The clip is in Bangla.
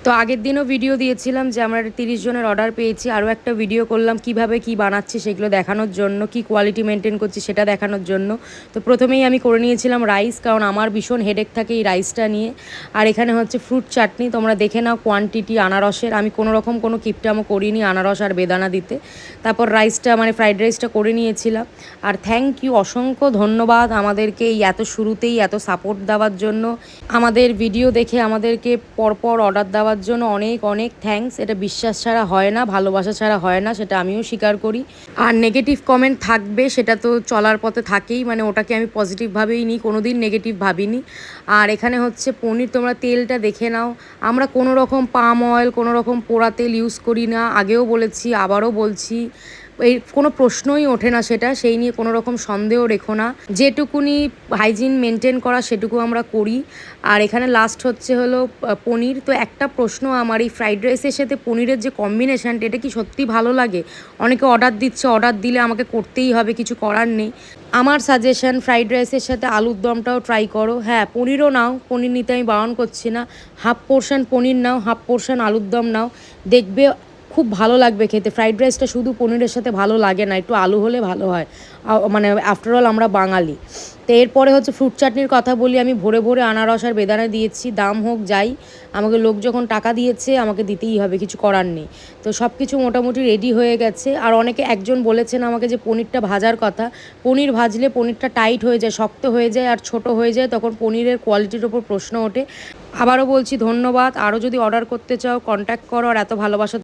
তো আগের দিনও ভিডিও দিয়েছিলাম যে আমরা 30 জনের অর্ডার পেয়েছি, আরও একটা ভিডিও করলাম কিভাবে কি বানাচ্ছি সেগুলো দেখানোর জন্য, কি কোয়ালিটি মেনটেন করছি সেটা দেখানোর জন্য। তো প্রথমেই আমি করে নিয়েছিলাম রাইস, কারণ আমার ভীষণ হেডেক থাকে এই রাইসটা নিয়ে। আর এখানে হচ্ছে ফ্রুট চাটনি, তোমরা দেখে নাও কোয়ান্টিটি আনারসের, আমি কোনো রকম কোনো কিপটামো করিনি আনারস আর বেদানা দিতে। তারপর রাইসটা মানে ফ্রাইড রাইসটা করে নিয়েছিলাম। আর থ্যাংক ইউ, অসংখ্য ধন্যবাদ আমাদেরকে এই এত শুরুতেই এত সাপোর্ট দেওয়ার জন্য, আমাদের ভিডিও দেখে আমাদেরকে পরপর অর্ডার দেওয়ার জন্য অনেক অনেক থ্যাঙ্কস। এটা বিশ্বাস ছাড়া হয় না, ভালোবাসা ছাড়া হয় না, সেটা আমিও স্বীকার করি। আর নেগেটিভ কমেন্ট থাকবে, সেটা তো চলার পথে থাকেই, মানে ওটাকে আমি পজিটিভভাবেই নিই, কোনো দিন নেগেটিভ ভাবিনি। আর এখানে হচ্ছে পনির, তোমরা তেলটা দেখে নাও, আমরা কোনো রকম পাম অয়েল কোনো রকম পোড়া তেল ইউজ করি না, আগেও বলেছি আবারও বলছি, এই কোনো প্রশ্নই ওঠে না সেটা, সেই নিয়ে কোনো রকম সন্দেহ রেখো না। যেটুকুনি হাইজিন মেনটেন করা সেটুকু আমরা করি। আর এখানে লাস্ট হলো পনির। তো একটা প্রশ্ন আমার, এই ফ্রাইড রাইসের সাথে পনিরের যে কম্বিনেশানটা, এটা কি সত্যি ভালো লাগে? অনেকে অর্ডার দিচ্ছে, অর্ডার দিলে আমাকে করতেই হবে, কিছু করার নেই। আমার সাজেশন, ফ্রাইড রাইসের সাথে আলুর দমটাও ট্রাই করো। হ্যাঁ, পনিরও নাও, পনির নিতে আমি বারণ করছি না, হাফ পোর্শন পনির নাও, হাফ পোর্শন আলুর দম নাও, দেখবে খুব ভালো লাগবে খেতে। ফ্রাইড রাইসটা শুধু পনিরের সাথে ভালো লাগে না, একটু আলু হলে ভালো হয়, মানে আফটারঅল আমরা বাঙালি। তো এরপরে হচ্ছে ফ্রুট চাটনির কথা বলি, আমি ভোরে ভোরে আনারস আর বেদানা দিয়েছি, দাম হোক যাই, আমাকে লোক যখন টাকা দিয়েছে আমাকে দিতেই হবে, কিছু করার নেই। তো সব কিছু মোটামুটি রেডি হয়ে গেছে। আর অনেকে একজন বলেছেন আমাকে যে পনিরটা ভাজার কথা, পনির ভাজলে পনিরটা টাইট হয়ে যায়, শক্ত হয়ে যায় আর ছোট হয়ে যায়, তখন পনিরের কোয়ালিটির ওপর প্রশ্ন ওঠে। আবারও বলছি ধন্যবাদ, আরও যদি অর্ডার করতে চাও কন্ট্যাক্ট করো, আর এত ভালোবাসা